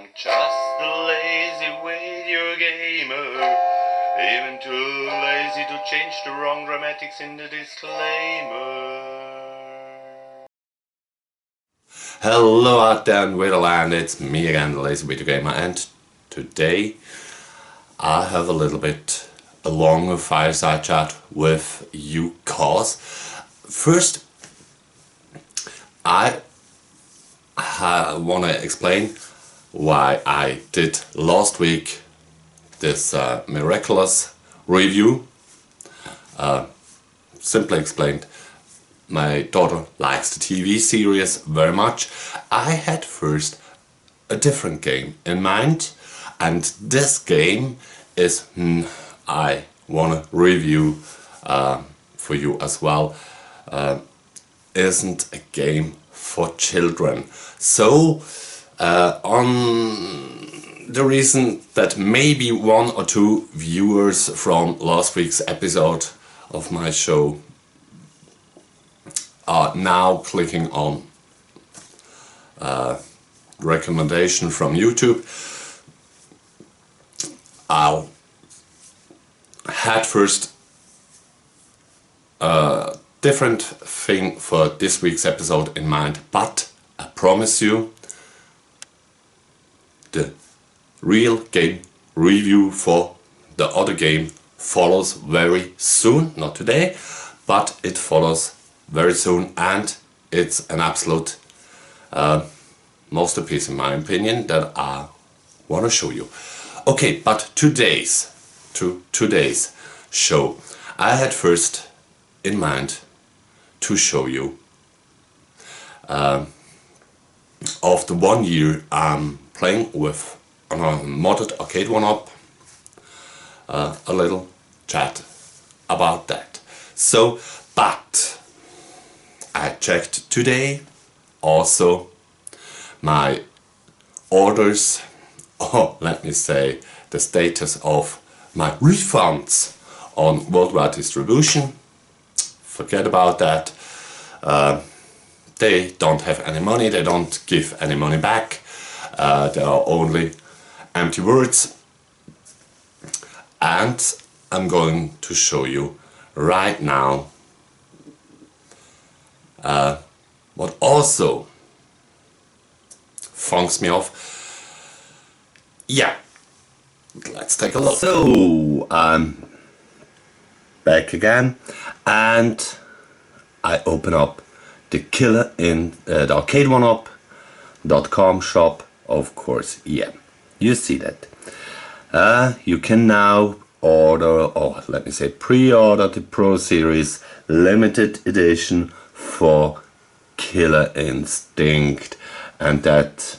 I'm just a lazy video gamer, even too lazy to change the wrong dramatics in the disclaimer. Hello out there in Witherland, it's me again, the lazy video gamer, and today I have a little bit a longer fireside chat with you cause first I want to explain why I did last week this miraculous review. Simply explained, my daughter likes the TV series very much. I had first a different game in mind, and this game is I want to review for you as well. Isn't a game for children. So on the reason that maybe one or two viewers from last week's episode of my show are now clicking on recommendation from YouTube, I'll had first a different thing for this week's episode in mind, but I promise you the real game review for the other game follows very soon, not today, but it follows very soon, and it's an absolute masterpiece in my opinion that I want to show you. Okay, but today's show, I had first in mind to show you of the 1 year I'm playing with on a modded arcade 1-up, a little chat about that. So, but I checked today also my orders, or let me say the status of my refunds on worldwide distribution. Forget about that. They don't have any money, they don't give any money back. There are only empty words. And I'm going to show you right now what also funks me off. Yeah, let's take a look. So I'm back again, and I open up the killer in the arcade1up.com shop, of course. Yeah, you see that. You can now order, or let me say pre-order, the Pro Series limited edition for Killer Instinct, and that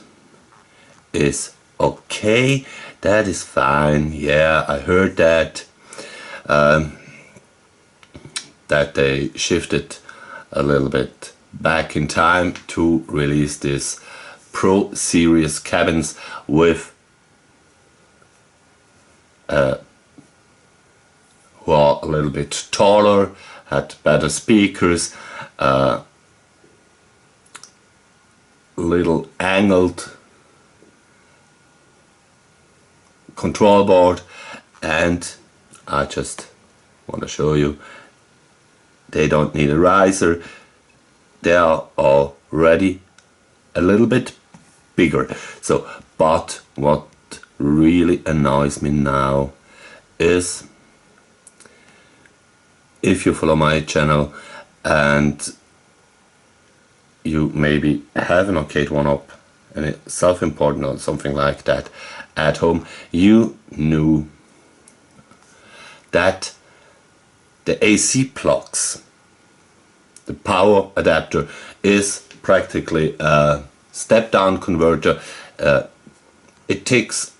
is okay, that is fine. Yeah, I heard that that they shifted a little bit back in time to release this Pro Series cabins with who are a little bit taller, had better speakers, little angled control board, and I just want to show you they don't need a riser. They are already a little bit bigger. So, but what really annoys me now is, if you follow my channel and you maybe have an arcade 1-up and it's self-important or something like that at home, you knew that the AC plugs, the power adapter, is practically a step-down converter. It takes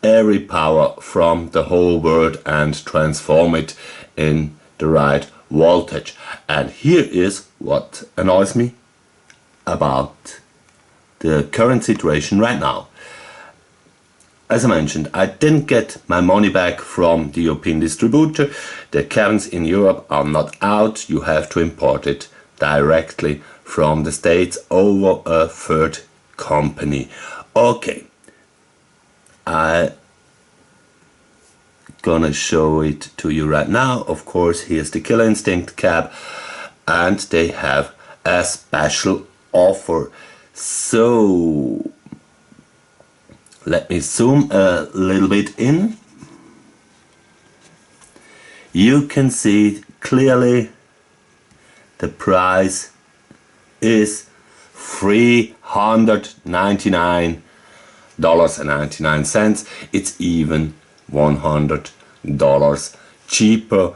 every power from the whole world and transform it in the right voltage. And here is what annoys me about the current situation right now. As I mentioned, I didn't get my money back from the European distributor. The cabins in Europe are not out. You have to import it directly from the States over a third company. Okay, I gonna show it to you right now. Of course, here's the Killer Instinct cap, and they have a special offer. So let me zoom a little bit in. You can see clearly the price is $399.99. It's even $100 cheaper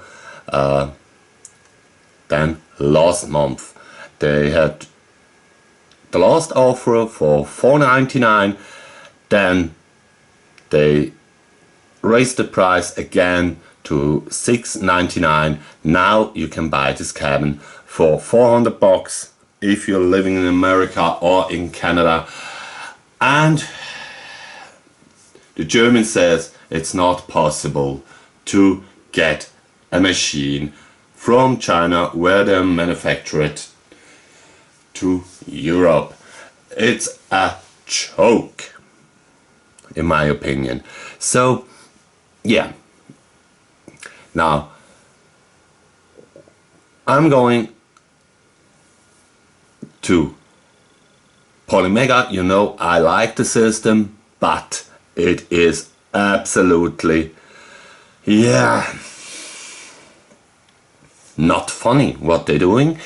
than last month. They had the last offer for $4.99, then they raised the price again to $6.99. Now you can buy this cabin for $400 if you're living in America or in Canada. And the German says it's not possible to get a machine from China where they manufacture it to Europe. It's a joke, in my opinion. So yeah, now I'm going to Polymega. You know, I like the system, but it is absolutely, yeah, not funny what they're doing.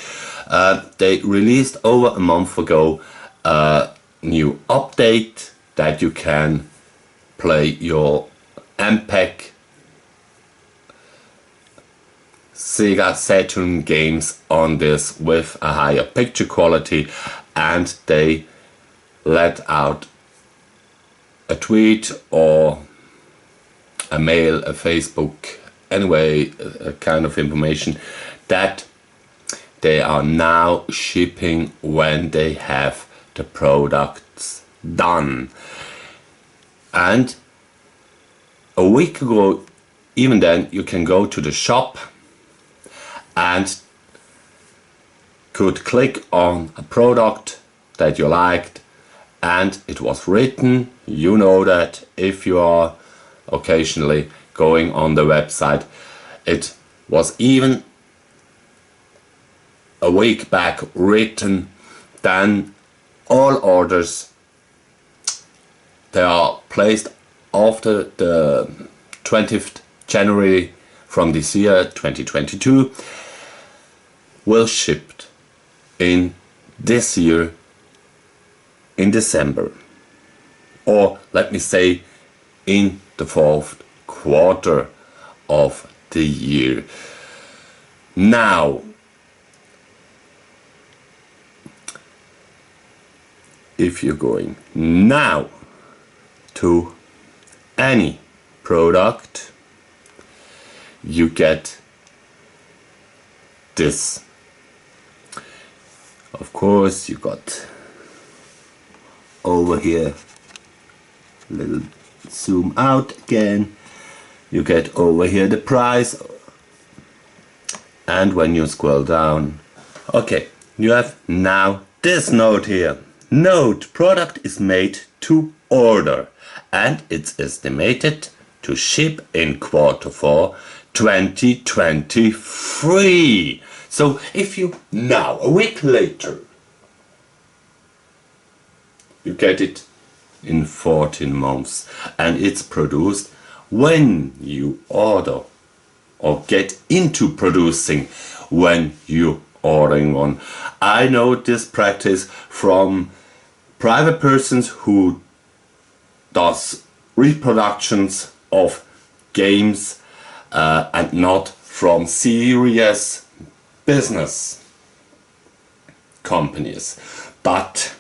They released over a month ago a new update that you can play your MPEG Sega Saturn games on this with a higher picture quality, and they let out a tweet or a mail, a Facebook, anyway, a kind of information that they are now shipping when they have the products done. And a week ago, even then, you can go to the shop and could click on a product that you liked, and it was written, you know that if you are occasionally going on the website, it was even a week back written, then all orders that are placed after the 20th January from this year 2022 will ship in this year in December, or let me say in the fourth quarter of the year. Now, if you're going now to any product, you get this. Of course, you got over here, little zoom out again, you get over here the price, and when you scroll down, okay, you have now this note here. Note, product is made to order and it's estimated to ship in Q4 2023. So if you now, a week later, you get it in 14 months, and it's produced when you order or get into producing when you ordering one. I know this practice from private persons who does reproductions of games and not from serious business companies. But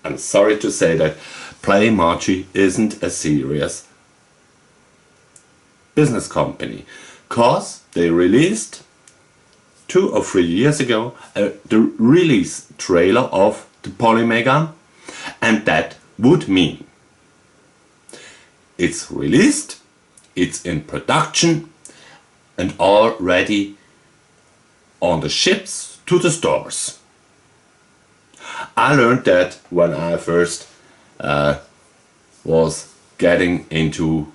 I'm sorry to say that Playmarchi isn't a serious business company, cause they released 2 or 3 years ago the release trailer of the Polymega, and that would mean it's released, it's in production and already on the ships to the stores. I learned that when I first was getting into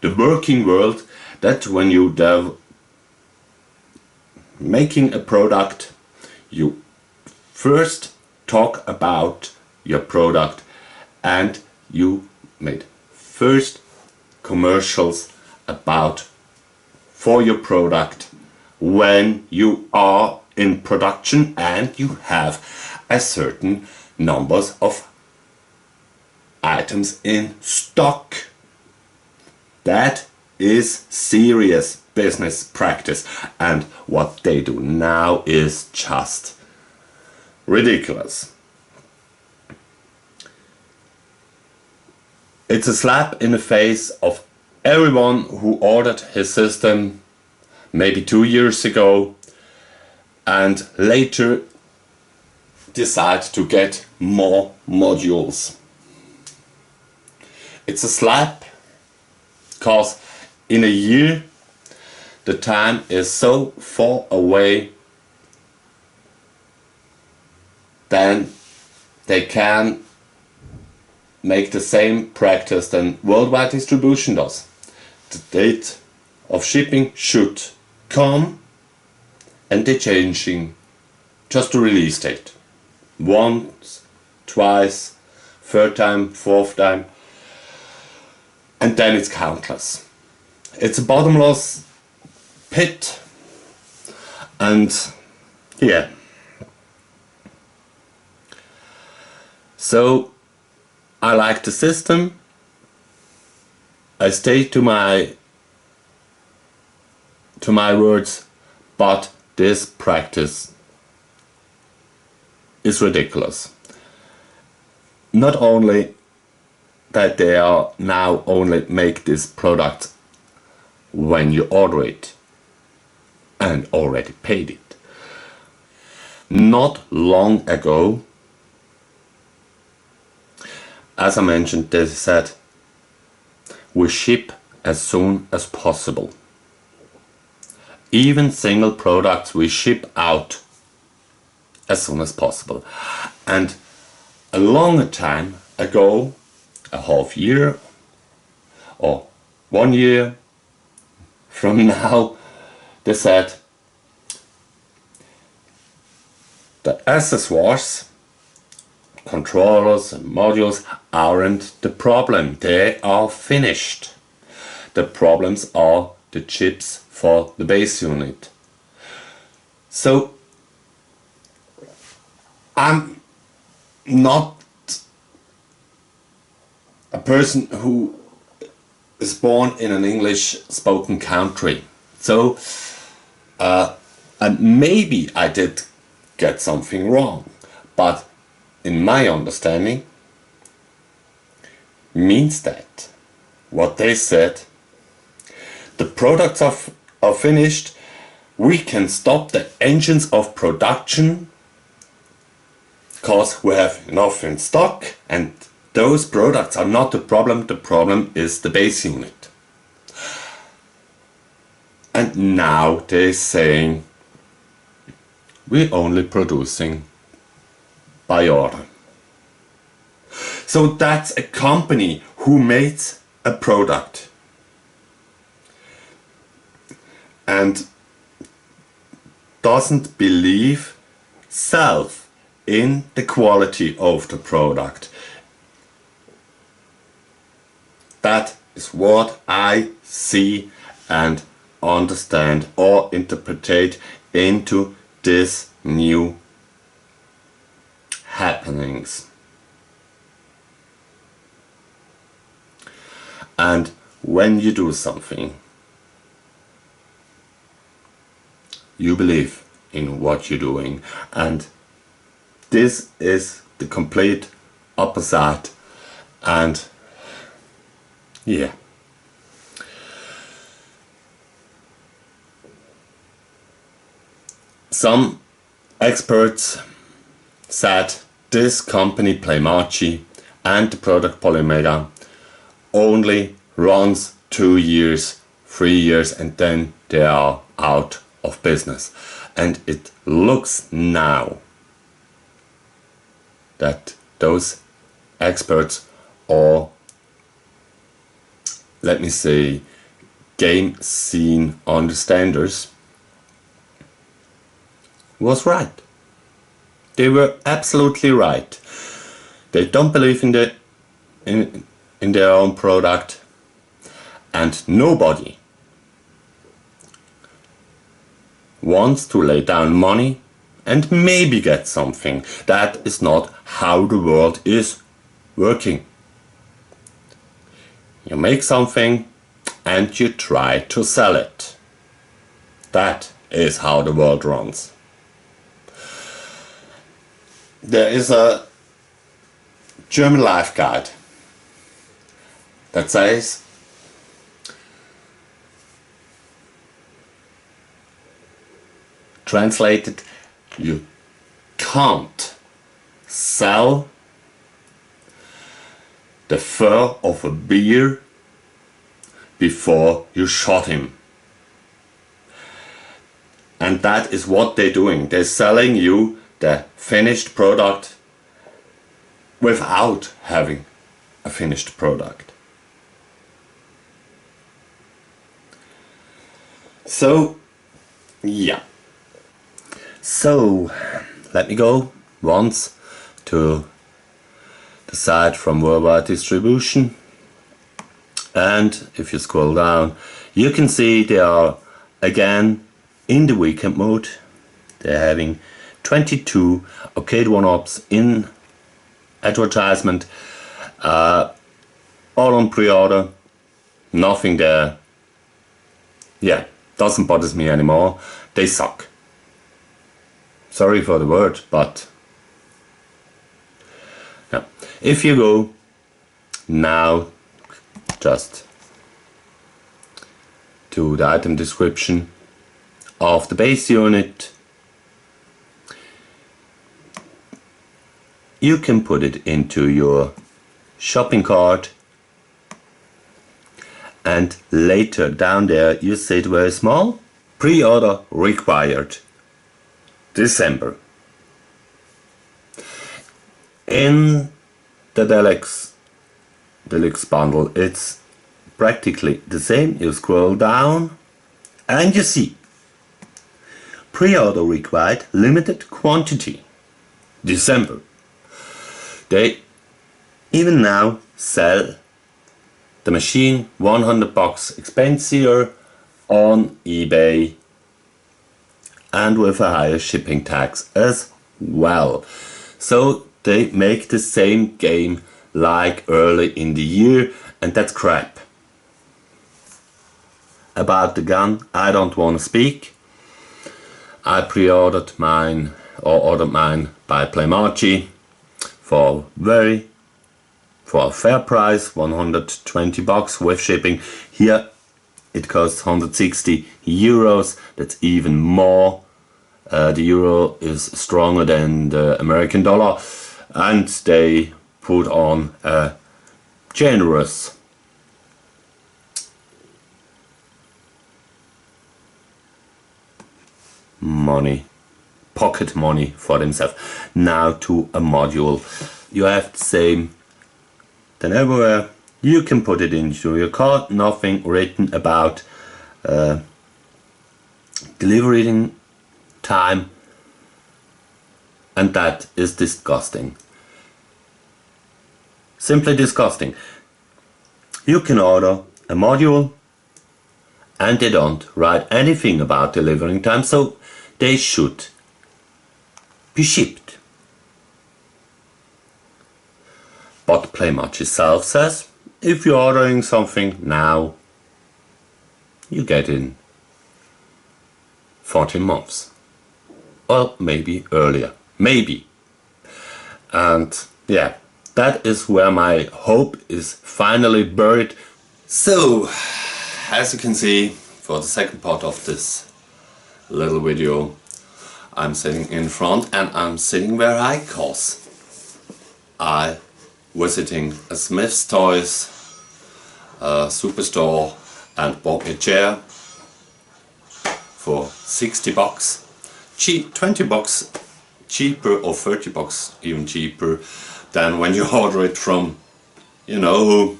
the working world, that when you making a product, you first talk about your product, and you made first commercials about for your product when you are in production and you have a certain numbers of items in stock. That is serious business practice, and what they do now is just ridiculous. It's a slap in the face of everyone who ordered his system maybe 2 years ago and later decide to get more modules. It's a slap because in a year the time is so far away, then they can make the same practice than worldwide distribution does. The date of shipping should come and they're changing just the release date. Once, twice, third time, fourth time, and then it's countless. It's a bottomless pit, and yeah. So I like the system. I stay to my words, but this practice is ridiculous. Not only that they are now only make this product when you order it and already paid it. Not long ago, as I mentioned, they said we ship as soon as possible. Even single products we ship out as soon as possible. And a longer time ago, a half year or 1 year from now, they said the accessories, controllers and modules aren't the problem. They are finished. The problems are the chips for the base unit. So I'm not a person who is born in an English spoken country. So and maybe I did get something wrong, but in my understanding means that what they said, the products are finished, we can stop the engines of production because we have enough in stock, and those products are not the problem is the base unit. And now they're saying we're only producing by order. So that's a company who made a product and doesn't believe self in the quality of the product. That is what I see and understand or interpret into this new happenings. And when you do something, you believe in what you're doing, and this is the complete opposite. And yeah, some experts said this company Playmachi and the product Polymega only runs 2 years, 3 years, and then they are out of business. And it looks now that those experts or, let me say, game scene understanders was right. They were absolutely right. They don't believe in their own product, and nobody wants to lay down money and maybe get something. That is not how the world is working. You make something and you try to sell it. That is how the world runs. There is a German life guide that says translated, you can't sell the fur of a bear before you shot him. And that is what they're doing. They're selling you the finished product without having a finished product. So, yeah. So, let me go once to the site from Worldwide Distribution, and if you scroll down you can see they are again in the weekend mode. They're having 22 arcade one-ups in advertisement, all on pre-order, nothing there. Yeah, doesn't bother me anymore. They suck. Sorry for the word, but yeah. If you go now just to the item description of the base unit, you can put it into your shopping cart, and later down there you see it very small, pre-order required, December. In the deluxe bundle it's practically the same. You scroll down and you see pre-order required, limited quantity, December. They even now sell the machine $100 expensive on eBay and with a higher shipping tax as well. So they make the same game like early in the year, and that's crap. About the gun, I don't want to speak. I pre-ordered mine, or ordered mine by Polymega for a fair price, $120 with shipping. Here it costs 160 euros. That's even more. The euro is stronger than the American dollar, and they put on a generous pocket money for themselves. Now to a module. You have the same than everywhere. You can put it into your cart, nothing written about delivery time, and that is disgusting. Simply disgusting. You can order a module and they don't write anything about delivering time, so they should be shipped. But Polymega itself says if you're ordering something now, you get it in 14 months. Well, maybe earlier. Maybe. And yeah, that is where my hope is finally buried. So, as you can see, for the second part of this little video, I'm sitting in front and I'm sitting where I cause. I visiting a Smith's Toys superstore and bought me a chair for $60. Cheap, $20 cheaper or $30 even cheaper, than when you order it from, you know who.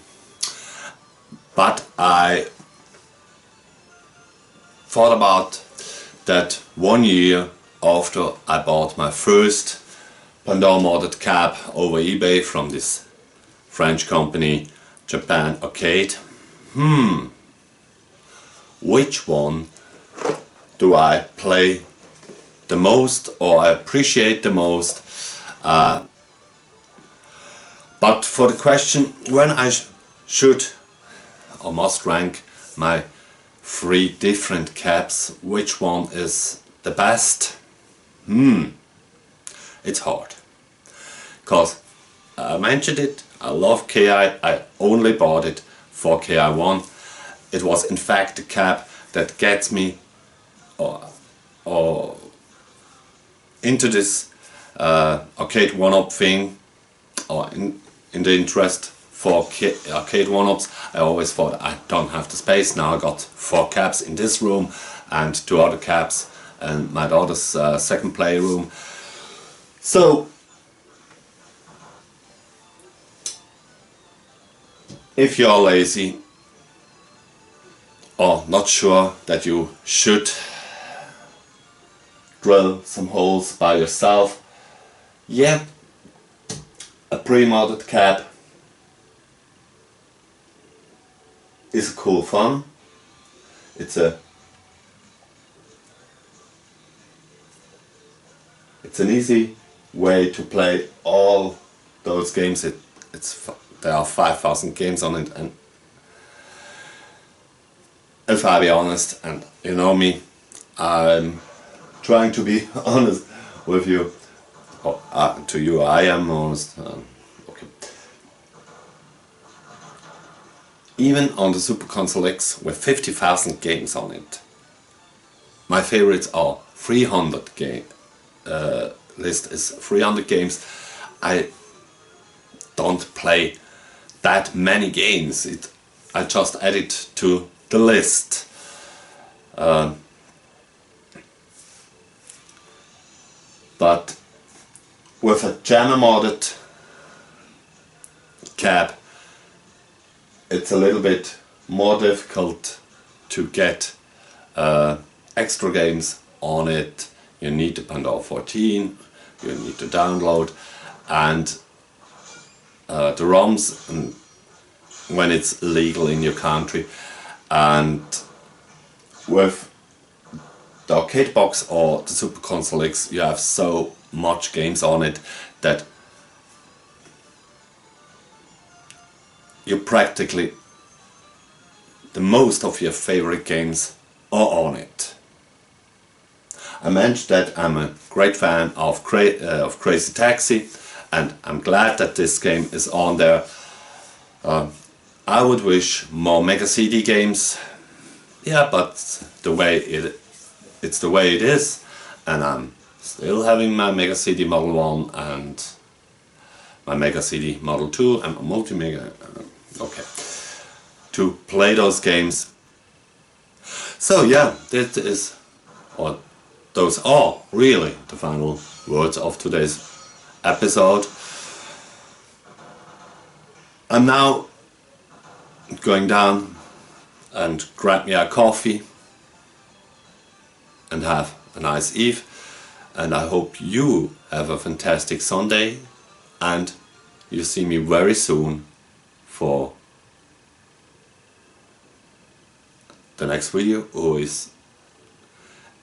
But I thought about that 1 year after I bought my first Pandora modded cap over eBay from this French company, Japan Arcade. Which one do I play the most, or I appreciate the most? But for the question when I should or must rank my 3 different caps, which one is the best? It's hard. Because I mentioned it, I love KI, I only bought it for KI1. It was in fact the cap that gets me or into this arcade one-up thing, or in the interest for arcade one-ups. I always thought I don't have the space. Now I got 4 caps in this room and 2 other caps in my daughter's second playroom. So if you're lazy or not sure that you should drill some holes by yourself, yeah, a pre-modded cap is cool fun. It's an easy way to play all those games. There are 5,000 games on it, and if I be honest, and you know me, I'm trying to be honest with you. To you, I am honest. Okay. Even on the Super Console X with 50,000 games on it, my favorites are 300 game. List is 300 games. I don't play that many games. I just add it to the list. But with a jammer modded cap, it's a little bit more difficult to get extra games on it. You need the Pandora 14, you need to download, and the ROMs when it's legal in your country. And with the arcade box or the Super Console X, you have so much games on it that you practically, the most of your favorite games are on it. I mentioned that I'm a great fan of Crazy Taxi, and I'm glad that this game is on there. I would wish more Mega CD games, yeah, but it's the way it is, and I'm still having my Mega CD Model 1 and my Mega CD Model 2 and my Multimega, okay, to play those games. So yeah, those are really the final words of today's episode. I'm now going down and grab me a coffee and have a nice eve, and I hope you have a fantastic Sunday, and you see me very soon for the next video, who is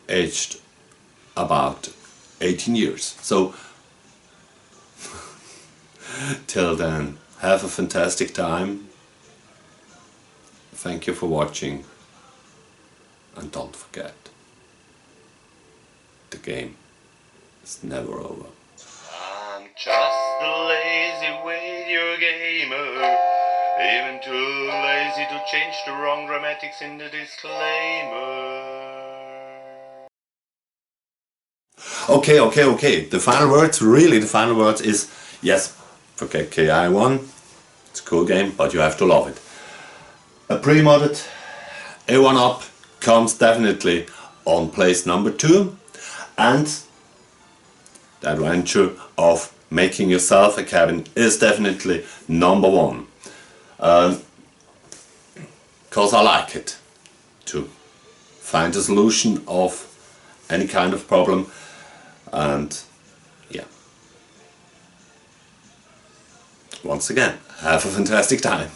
aged about 18 years. So till then, have a fantastic time. Thank you for watching, and don't forget, the game is never over. I'm just a lazy video gamer, even too lazy to change the wrong grammatics in the disclaimer. Okay. The final words, really the final words is, yes, forget KI1. It's a cool game, but you have to love it. A pre-modded A1-up comes definitely on place number 2, and the adventure of making yourself a cabin is definitely number one. Because I like it to find a solution of any kind of problem, and yeah. Once again, have a fantastic time.